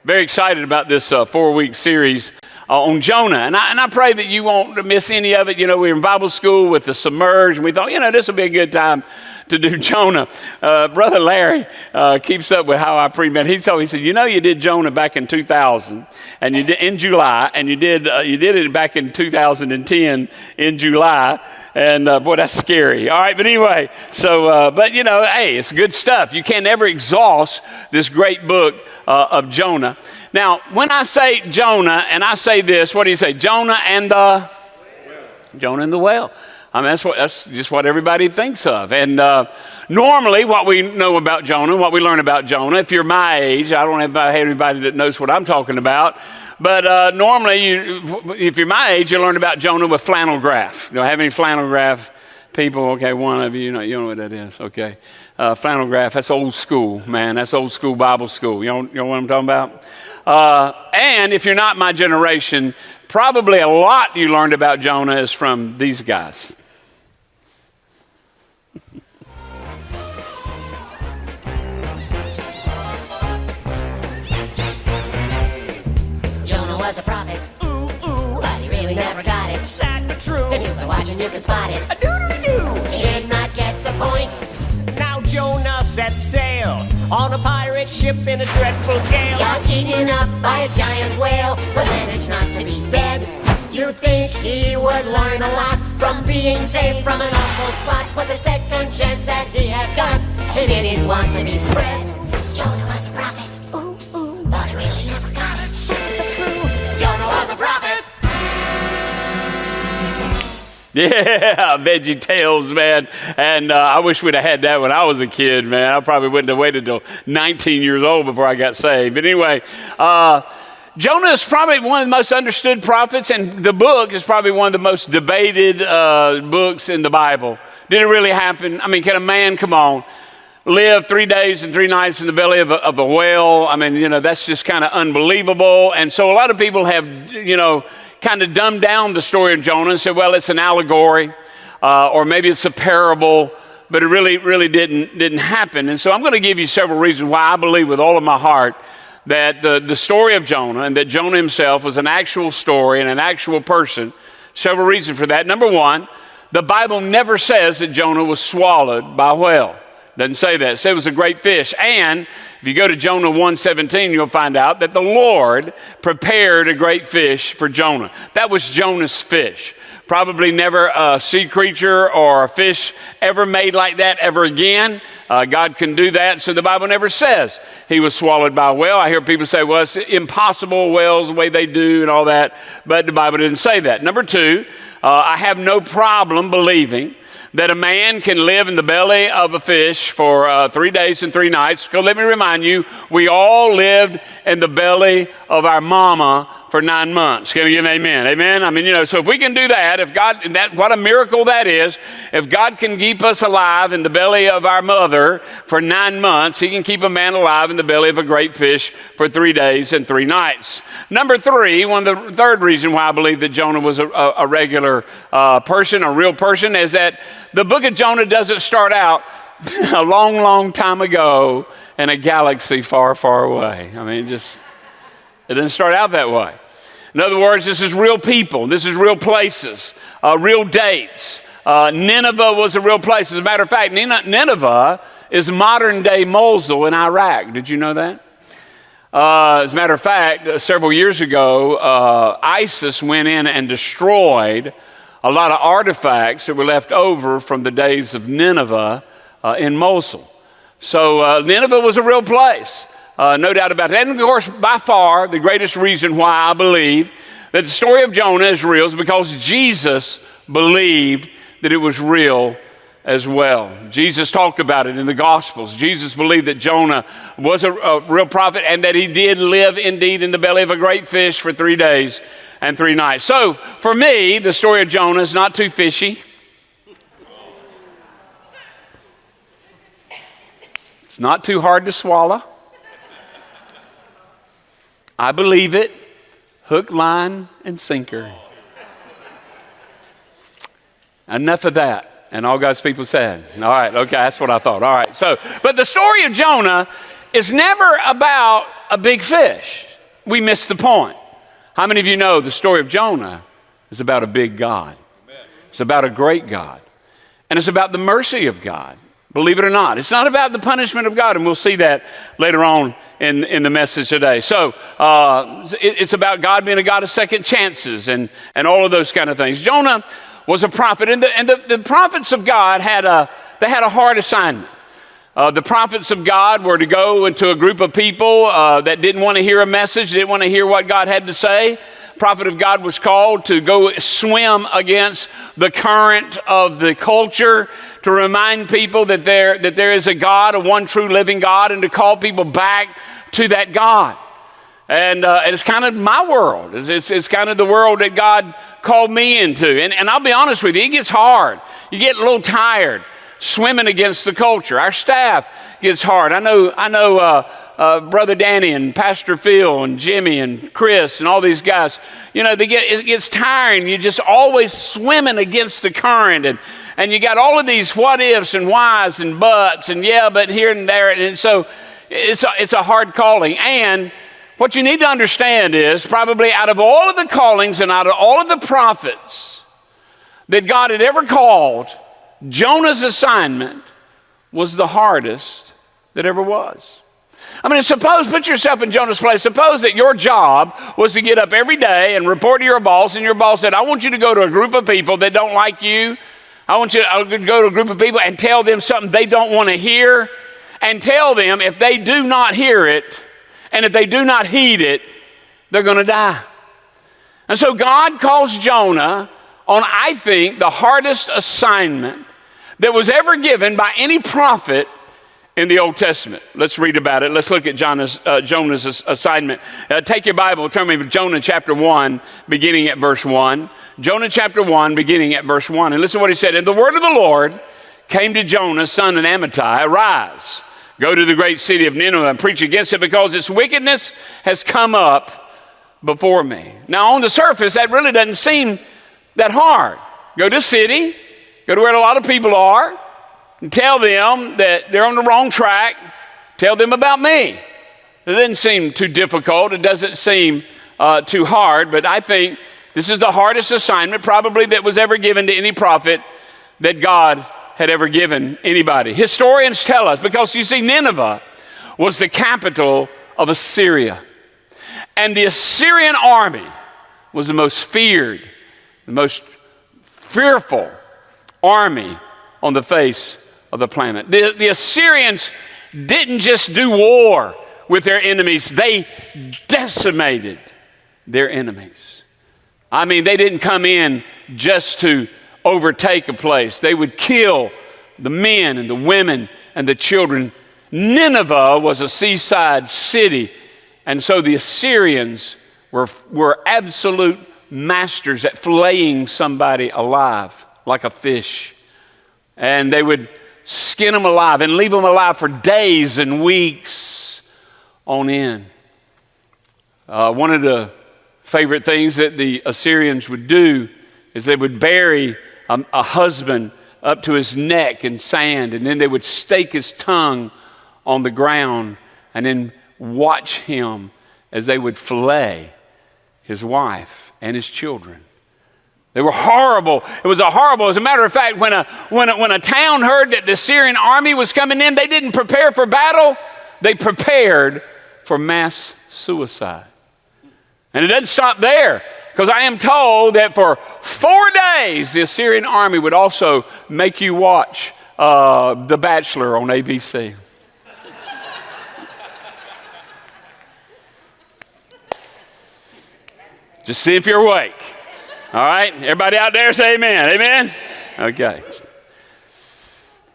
Very excited about this 4-week series on Jonah. And I pray that you won't miss any of it. You know, we were in Bible school with the Submerged, and we thought, this will be a good time to do Jonah. Brother Larry keeps up with how I pre-med. He told me, he said, you did Jonah back in 2000, and you did in July, and you did it back in 2010 in July. And boy, that's scary. All right, but anyway, so, hey, it's good stuff. You can never exhaust this great book of Jonah. Now, when I say Jonah, and I say this, what do you say? Jonah and the whale. I mean, that's just what everybody thinks of. And normally what we know about Jonah, what we learn about Jonah, if you're my age, I don't have anybody that knows what I'm talking about, but normally, if you're my age, you learn about Jonah with flannel graph. You don't have any flannel graph people? Okay, one of you know what that is. Okay, flannel graph, that's old school, man. That's old school Bible school. You know what I'm talking about? And if you're not my generation, probably a lot you learned about Jonah is from these guys. Was a prophet, but he really never got it. Sad but true. If you've been watching, you can spot it. A doodly-doo. He did not get the point. Now Jonah set sail on a pirate ship in a dreadful gale. Got eaten up by a giant whale, but managed not to be dead. You think he would learn a lot from being saved from an awful spot, but the second chance that he had got, he didn't want to be spread. Jonah was a prophet, but he really never got it. Sad but true. Jonah was a prophet. Yeah, Veggie Tales, man. And I wish we'd have had that when I was a kid, man. I probably wouldn't have waited till 19 years old before I got saved. But anyway, Jonah is probably one of the most understood prophets, and the book is probably one of the most debated books in the Bible. Did it really happen? I mean, can a man, live 3 days and 3 nights in the belly of a whale? I mean, that's just kind of unbelievable. And so a lot of people have, kind of dumbed down the story of Jonah and said, well, it's an allegory, or maybe it's a parable, but it really didn't happen. And so I'm going to give you several reasons why I believe with all of my heart that the story of Jonah and that Jonah himself was an actual story and an actual person. Several reasons for that. Number one, the Bible never says that Jonah was swallowed by a whale. Doesn't say that. It said it was a great fish. And if you go to Jonah 1:17, you'll find out that the Lord prepared a great fish for Jonah. That was Jonah's fish. Probably never a sea creature or a fish ever made like that ever again. God can do that. So the Bible never says he was swallowed by a whale. I hear people say, well, it's impossible, whales, the way they do and all that. But the Bible didn't say that. Number two, I have no problem believing that a man can live in the belly of a fish for 3 days and 3 nights. Because let me remind you, we all lived in the belly of our mama for 9 months. Can you give an amen? Amen? I mean, so if we can do that, what a miracle that is. If God can keep us alive in the belly of our mother for 9 months, he can keep a man alive in the belly of a great fish for 3 days and 3 nights. Number three, the third reason why I believe that Jonah was a regular person, a real person, is that the book of Jonah doesn't start out a long, long time ago in a galaxy far, far away. I mean, it doesn't start out that way. In other words, this is real people. This is real places, real dates. Nineveh was a real place. As a matter of fact, Nineveh is modern-day Mosul in Iraq. Did you know that? As a matter of fact, several years ago, ISIS went in and destroyed a lot of artifacts that were left over from the days of Nineveh in Mosul. So Nineveh was a real place, no doubt about it. And of course, by far, the greatest reason why I believe that the story of Jonah is real is because Jesus believed that it was real as well. Jesus talked about it in the Gospels. Jesus believed that Jonah was a real prophet and that he did live indeed in the belly of a great fish for 3 days and 3 nights. So for me, the story of Jonah is not too fishy. It's not too hard to swallow. I believe it, hook, line, and sinker. Enough of that. And all God's people said, all right, okay, that's what I thought. All right, but the story of Jonah is never about a big fish. we miss the point. How many of you know the story of Jonah is about a big God? It's about a great God. And it's about the mercy of God. Believe it or not. It's not about the punishment of God, and we'll see that later on in the message today. So it's about God being a God of second chances and all of those kind of things. Jonah was a prophet, and the prophets of God had a hard assignment. The prophets of God were to go into a group of people that didn't want to hear a message, didn't want to hear what God had to say. Prophet of God was called to go swim against the current of the culture, to remind people that there is a God, a one true living God, and to call people back to that God. And it's kind of my world. It's kind of the world that God called me into. And I'll be honest with you, it gets hard. You get a little tired swimming against the culture. Our staff gets hard. I know Brother Danny and Pastor Phil and Jimmy and Chris and all these guys, it gets tiring. You're just always swimming against the current, and you got all of these what ifs and whys and buts and yeah, but here and there. And so it's a hard calling. And what you need to understand is probably out of all of the callings and out of all of the prophets that God had ever called, Jonah's assignment was the hardest that ever was. I mean, put yourself in Jonah's place. Suppose that your job was to get up every day and report to your boss, and your boss said, I want you to go to a group of people that don't like you. I want you to go to a group of people and tell them something they don't want to hear, and tell them if they do not hear it and if they do not heed it, they're going to die. And so God calls Jonah on, I think, the hardest assignment that was ever given by any prophet in the Old Testament. Let's read about it. Let's look at Jonah's assignment. Take your Bible, turn me to Jonah chapter 1, beginning at verse 1. Jonah chapter 1, beginning at verse 1. And listen to what he said. And the word of the Lord came to Jonah, son of Amittai, arise, go to the great city of Nineveh and preach against it, because its wickedness has come up before me. Now, on the surface, that really doesn't seem that hard. Go to the city, go to where a lot of people are, and tell them that they're on the wrong track. Tell them about me. It doesn't seem too difficult. It doesn't seem too hard, but I think this is the hardest assignment probably that was ever given to any prophet that God had ever given anybody. Historians tell us, because you see, Nineveh was the capital of Assyria. And the Assyrian army was the most feared, the most fearful army on the face of the planet. The Assyrians didn't just do war with their enemies, they decimated their enemies. I mean, they didn't come in just to overtake a place. They would kill the men and the women and the children. Nineveh was a seaside city, and so the Assyrians were absolute masters at filleting somebody alive like a fish. And they would skin them alive and leave them alive for days and weeks on end. One of the favorite things that the Assyrians would do is they would bury a husband up to his neck in sand, and then they would stake his tongue on the ground and then watch him as they would fillet his wife and his children. They were horrible. It was horrible. As a matter of fact, when a town heard that the Syrian army was coming in, they didn't prepare for battle. They prepared for mass suicide. And it doesn't stop there, because I am told that for 4 days, the Assyrian army would also make you watch The Bachelor on ABC. Just see if you're awake. All right? Everybody out there say amen. Amen? Okay.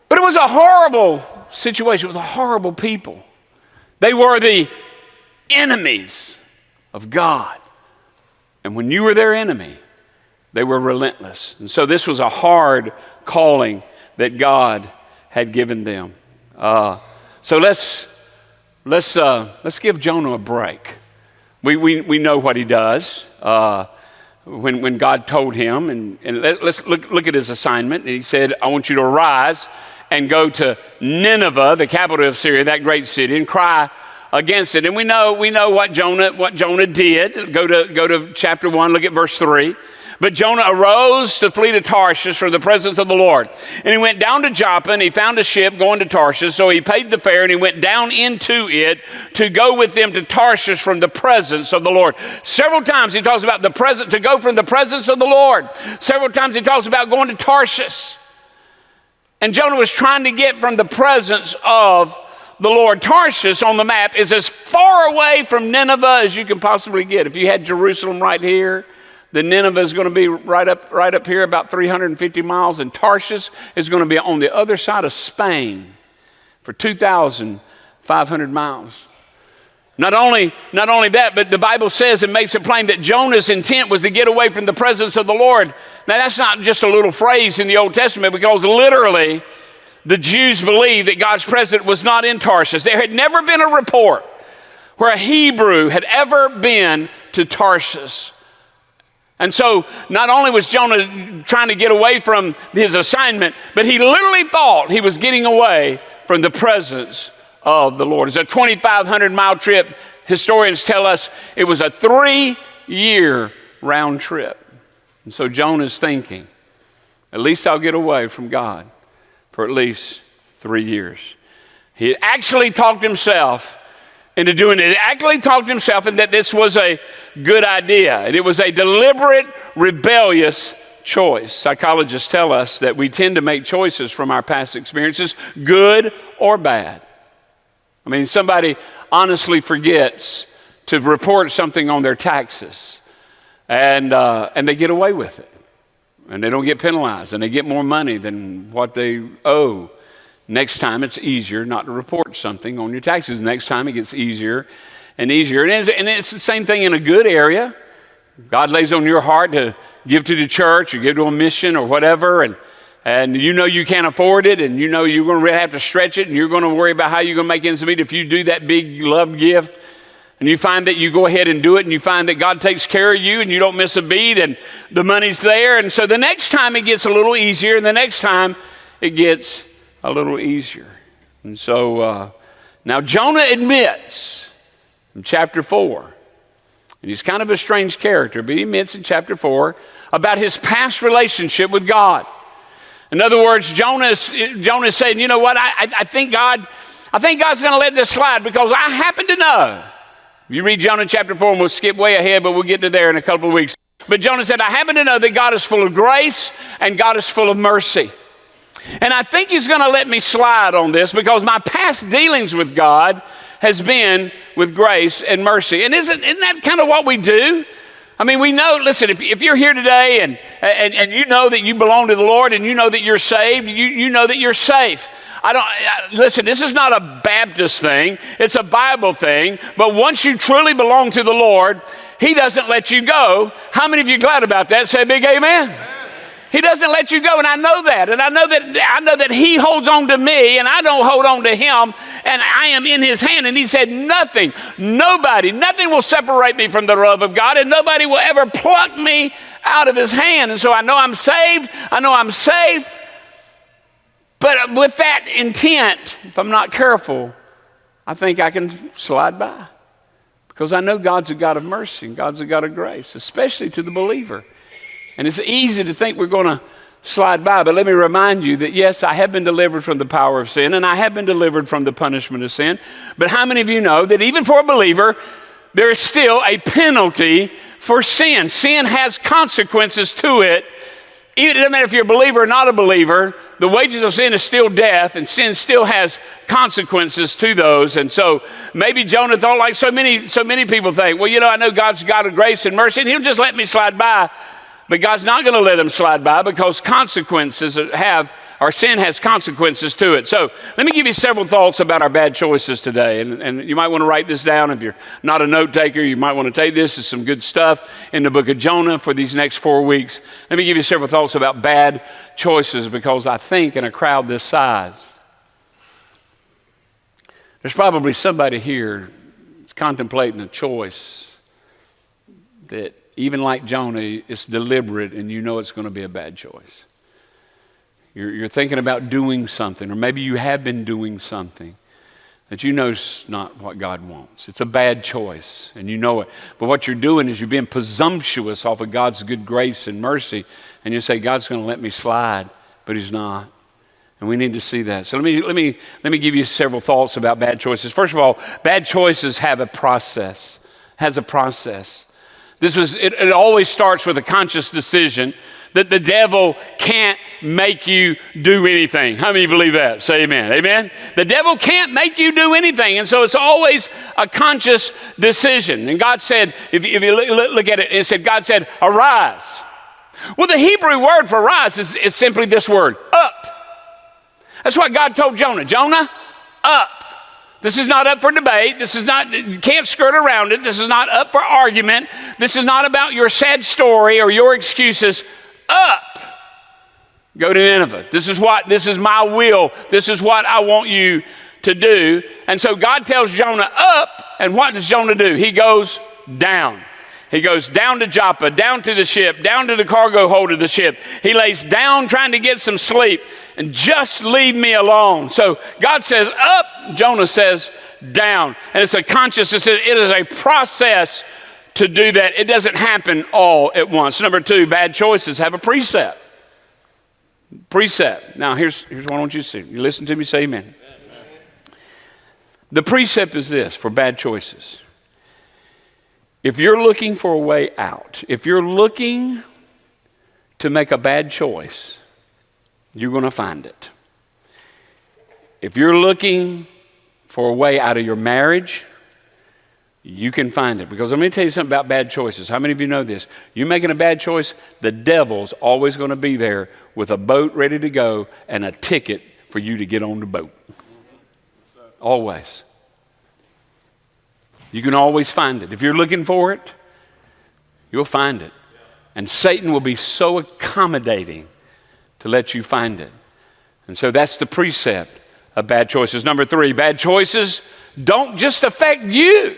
But it was a horrible situation. It was a horrible people. They were the enemies of God. And when you were their enemy, they were relentless. And so this was a hard calling that God had given them. So let's give Jonah a break. We know what he does. When God told him, and let's look at his assignment. He said, I want you to arise and go to Nineveh, the capital of Syria, that great city, and cry against it. And we know what Jonah did. Go to chapter 1, look at verse 3. But Jonah arose to flee to Tarshish from the presence of the Lord. And he went down to Joppa, and he found a ship going to Tarshish. So he paid the fare, and he went down into it to go with them to Tarshish from the presence of the Lord. Several times he talks about to go from the presence of the Lord. Several times he talks about going to Tarshish. And Jonah was trying to get from the presence of the Lord. Tarshish on the map is as far away from Nineveh as you can possibly get. If you had Jerusalem right here, then Nineveh is going to be right up here, about 350 miles, and Tarshish is going to be on the other side of Spain for 2,500 miles. Not only that, but the Bible says and makes it plain that Jonah's intent was to get away from the presence of the Lord. Now, that's not just a little phrase in the Old Testament, because literally the Jews believed that God's presence was not in Tarshish. There had never been a report where a Hebrew had ever been to Tarshish. And so not only was Jonah trying to get away from his assignment, but he literally thought he was getting away from the presence of the Lord. It's a 2,500-mile trip. Historians tell us it was a 3-year round trip. And so Jonah's thinking, at least I'll get away from God for at least 3 years. He actually talked himself into doing it. He actually talked himself into that this was a good idea. And it was a deliberate, rebellious choice. Psychologists tell us that we tend to make choices from our past experiences, good or bad. I mean, somebody honestly forgets to report something on their taxes, and they get away with it. And they don't get penalized, and they get more money than what they owe. Next time, it's easier not to report something on your taxes. Next time, it gets easier and easier. And it's the same thing in a good area. God lays on your heart to give to the church or give to a mission or whatever, and you know you can't afford it, and you know you're going to have to stretch it, and you're going to worry about how you're going to make ends meet. If you do that big love gift, and you find that you go ahead and do it, and you find that God takes care of you, and you don't miss a beat, and the money's there. And so the next time it gets a little easier, and the next time it gets a little easier. And so now Jonah admits in chapter 4, and he's kind of a strange character, but he admits in chapter 4 about his past relationship with God. In other words, Jonah's saying, you know what, I think God's going to let this slide because I happen to know. You read Jonah chapter 4, and we'll skip way ahead, but we'll get to there in a couple of weeks. But Jonah said, I happen to know that God is full of grace and God is full of mercy. And I think he's going to let me slide on this because my past dealings with God has been with grace and mercy. And isn't that kind of what we do? I mean, we know, listen, if you're here today and you know that you belong to the Lord and you know that you're saved, you know that you're safe. Listen, this is not a Baptist thing. It's a Bible thing. But once you truly belong to the Lord, He doesn't let you go. How many of you are glad about that? Say a big amen. He doesn't let you go, and I know that. And I know that He holds on to me, and I don't hold on to Him, and I am in His hand. And He said, nothing will separate me from the love of God, and nobody will ever pluck me out of His hand. And so I know I'm saved. I know I'm safe. But with that intent, if I'm not careful, I think I can slide by. Because I know God's a God of mercy, and God's a God of grace, especially to the believer. And it's easy to think we're going to slide by, but let me remind you that yes, I have been delivered from the power of sin, and I have been delivered from the punishment of sin. But how many of you know that even for a believer, there is still a penalty for sin? Sin has consequences to it. It doesn't matter if you're a believer or not a believer, the wages of sin is still death, and sin still has consequences to those. And so maybe Jonah thought, like so many people think, well, you know, I know God's God of grace and mercy, and He'll just let me slide by. But God's not going to let him slide by because sin has consequences to it. So let me give you several thoughts about our bad choices today. And you might want to write this down. If you're not a note taker, you might want to take this. It's some good stuff in the book of Jonah for these next 4 weeks. Let me give you several thoughts about bad choices, because I think in a crowd this size, there's probably somebody here that's contemplating a choice that, even like Jonah, it's deliberate, and you know it's going to be a bad choice. You're thinking about doing something, or maybe you have been doing something that you know is not what God wants. It's a bad choice, and you know it. But what you're doing is you're being presumptuous off of God's good grace and mercy, and you say, God's going to let me slide, but he's not. And we need to see that. So let me give you several thoughts about bad choices. First of all, bad choices have a process. Has a process. It always starts with a conscious decision that the devil can't make you do anything. How many believe that? Say amen. Amen? The devil can't make you do anything. And so it's always a conscious decision. And God said, if you look at it, it said, God said, arise. Well, the Hebrew word for rise is simply this word, up. That's what God told Jonah. Jonah, up. This is not up for debate. This is not, you can't skirt around it. This is not up for argument. This is not about your sad story or your excuses. Up. Go to Nineveh. This is my will. This is what I want you to do. And so God tells Jonah up, and what does Jonah do? He goes down. He goes down to Joppa, down to the ship, down to the cargo hold of the ship. He lays down trying to get some sleep, and just leave me alone. So God says up, Jonah says down. And it's a conscious, it is a process to do that. It doesn't happen all at once. Number two, bad choices have a precept. Precept. Now here's what I want you to see. You listen to me, say amen. The precept is this for bad choices. If you're looking for a way out, if you're looking to make a bad choice, you're going to find it. If you're looking for a way out of your marriage, you can find it. Because let me tell you something about bad choices. How many of you know this? You're making a bad choice, the devil's always going to be there with a boat ready to go and a ticket for you to get on the boat. Always. You can always find it. If you're looking for it, you'll find it. And Satan will be so accommodating to let you find it. And so that's the precept of bad choices. Number three, bad choices don't just affect you.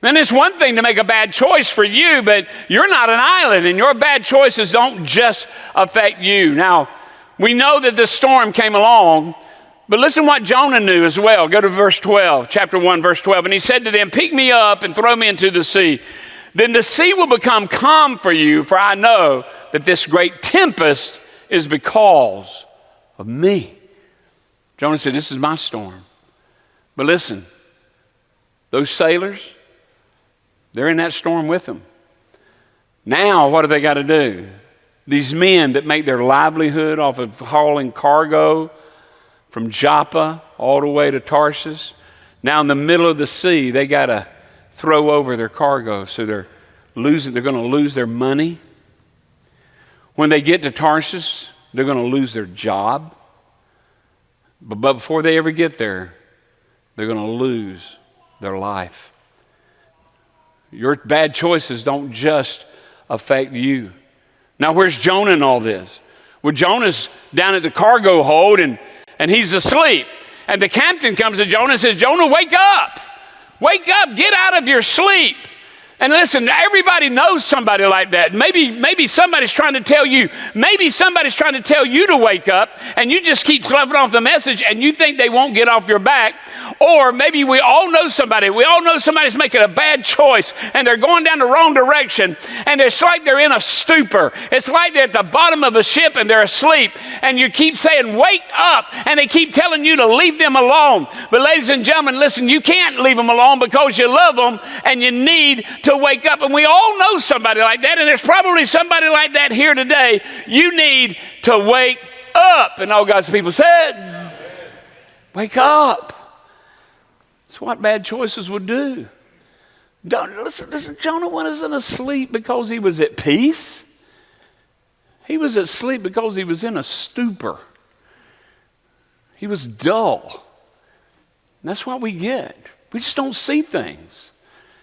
Then it's one thing to make a bad choice for you, but you're not an island, and your bad choices don't just affect you. Now, we know that the storm came along, but listen what Jonah knew as well. Go to verse 12, chapter 1, verse 12. And he said to them, pick me up and throw me into the sea. Then the sea will become calm for you, for I know that this great tempest is because of me. Jonah said, this is my storm. But listen, those sailors, they're in that storm with them. Now, what do they got to do? These men that make their livelihood off of hauling cargo from Joppa all the way to Tarsus, now in the middle of the sea, they got to throw over their cargo. So they're going to lose their money. When they get to Tarsus, they're going to lose their job. But before they ever get there, they're going to lose their life. Your bad choices don't just affect you. Now, where's Jonah in all this? Well, Jonah's down at the cargo hold and he's asleep. And the captain comes to Jonah and says, Jonah, wake up. Wake up. Get out of your sleep. And listen, everybody knows somebody like that. Maybe somebody's trying to tell you. Maybe somebody's trying to tell you to wake up, and you just keep sloughing off the message, and you think they won't get off your back. Or maybe we all know somebody. We all know somebody's making a bad choice, and they're going down the wrong direction, and it's like they're in a stupor. It's like they're at the bottom of a ship, and they're asleep, and you keep saying, wake up, and they keep telling you to leave them alone. But ladies and gentlemen, listen, you can't leave them alone because you love them, and you need to wake up. And we all know somebody like that, and there's probably somebody like that here today. You need to wake up. And all God's people said, wake up. That's what bad choices would do. Listen, Jonah wasn't asleep because he was at peace. He was asleep because he was in a stupor. He was dull. And that's what we get. We just don't see things.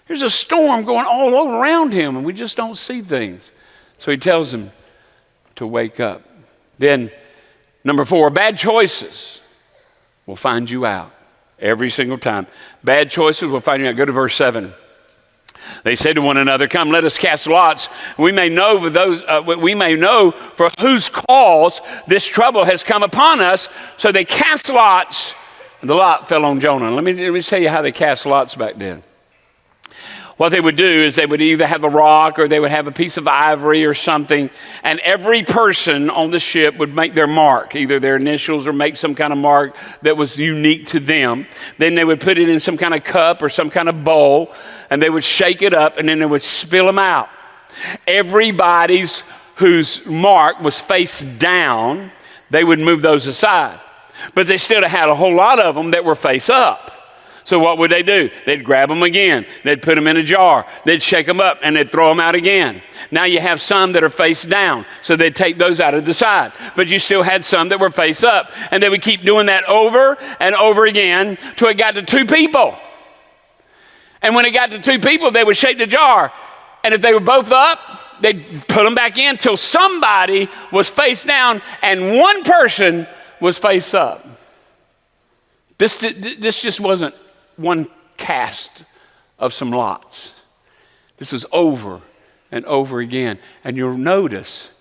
There's a storm going all over around him, and we just don't see things. So he tells him to wake up. Then, number 4, bad choices will find you out every single time. Bad choices will find you out. Go to verse 7. They said to one another, come, let us cast lots. We may know for whose cause this trouble has come upon us. So they cast lots The lot fell on Jonah. Let me tell you how they cast lots back then. What they would do is they would either have a rock or they would have a piece of ivory or something, and every person on the ship would make their mark, either their initials or make some kind of mark that was unique to them. Then they would put it in some kind of cup or some kind of bowl, and they would shake it up, and then they would spill them out. Everybody's whose mark was face down, they would move those aside. But they still had a whole lot of them that were face up. So what would they do? They'd grab them again. They'd put them in a jar. They'd shake them up, and they'd throw them out again. Now you have some that are face down, so they'd take those out of the side. But you still had some that were face up, and they would keep doing that over and over again till it got to 2 people. And when it got to 2 people, they would shake the jar. And if they were both up, they'd put them back in till somebody was face down and one person was face up. This just wasn't one cast of some lots. This was over and over again. And you'll notice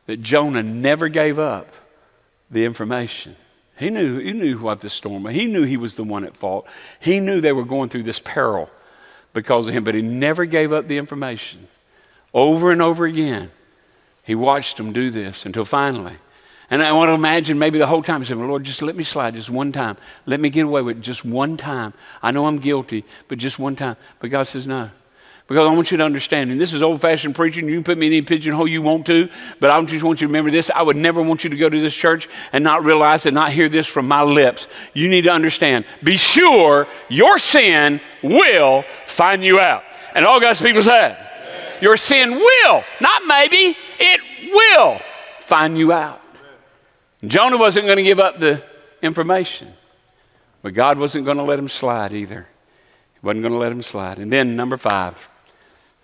that Jonah never gave up the information. He knew what the storm was. He knew he was the one at fault. He knew they were going through this peril because of him, but he never gave up the information. Over and over again, he watched them do this until finally. And I want to imagine maybe the whole time he said, well, Lord, just let me slide just one time. Let me get away with it just one time. I know I'm guilty, but just one time. But God says no. Because I want you to understand, and this is old-fashioned preaching. You can put me in any pigeonhole you want to, but I just want you to remember this. I would never want you to go to this church and not realize and not hear this from my lips. You need to understand. Be sure your sin will find you out. And all God's people said, your sin will, not maybe, it will find you out. Jonah wasn't going to give up the information, but God wasn't going to let him slide either. He wasn't going to let him slide. And then number 5,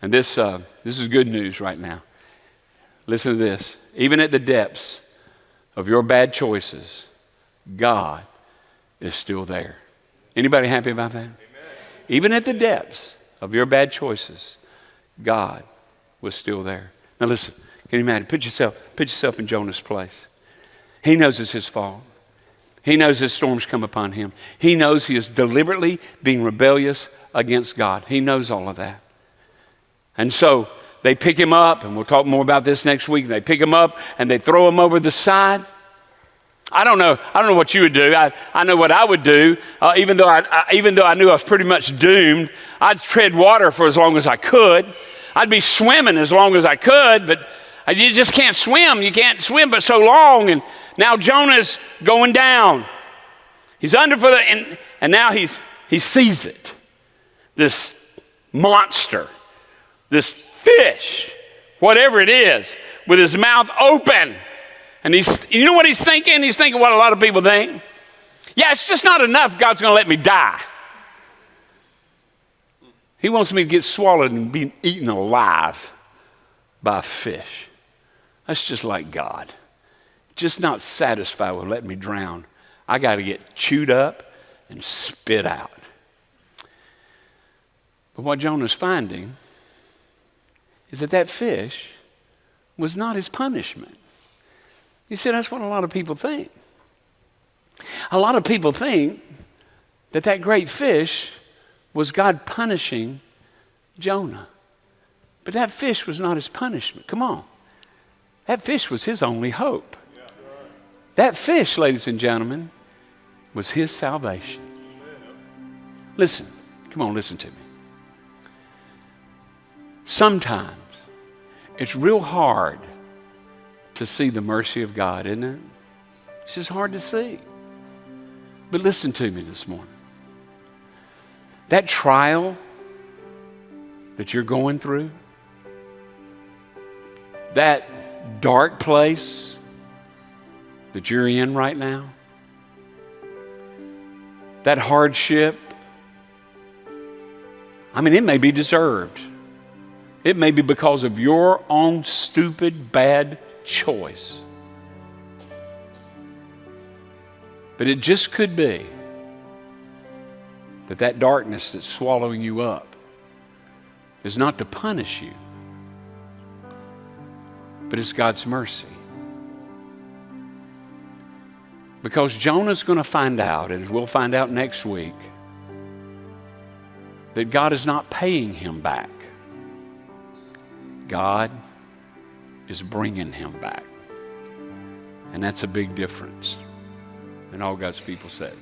and this is good news right now. Listen to this. Even at the depths of your bad choices, God is still there. Anybody happy about that? Amen. Even at the depths of your bad choices, God was still there. Now listen, can you imagine? Put yourself in Jonah's place. He knows it's his fault. He knows his storms come upon him. He knows he is deliberately being rebellious against God. He knows all of that. And so they pick him up, and we'll talk more about this next week. They pick him up and they throw him over the side. I don't know what you would do. I know what I would do. Even though I knew I was pretty much doomed, I'd tread water for as long as I could. I'd be swimming as long as I could, but you just can't swim. You can't swim but so long. And now Jonah's going down. He's under and now he sees it. This monster, this fish, whatever it is, with his mouth open. And you know what he's thinking? He's thinking what a lot of people think. Yeah, it's just not enough. God's going to let me die. He wants me to get swallowed and be eaten alive by a fish. That's just like God. Just not satisfied with letting me drown. I got to get chewed up and spit out. But what Jonah's finding is that fish was not his punishment. You see, that's what a lot of people think. A lot of people think that great fish was God punishing Jonah. But that fish was not his punishment. Come on. That fish was his only hope. That fish, ladies and gentlemen, was his salvation. Listen. Come on, listen to me. Sometimes it's real hard to see the mercy of God, isn't it? It's just hard to see. But listen to me this morning. That trial that you're going through, that dark place that you're in right now, that hardship, I mean, it may be deserved. It may be because of your own stupid, bad choice. But it just could be that darkness that's swallowing you up is not to punish you, but it's God's mercy. Because Jonah's going to find out, and we'll find out next week, that God is not paying him back. God is bringing him back. And that's a big difference. And all God's people said.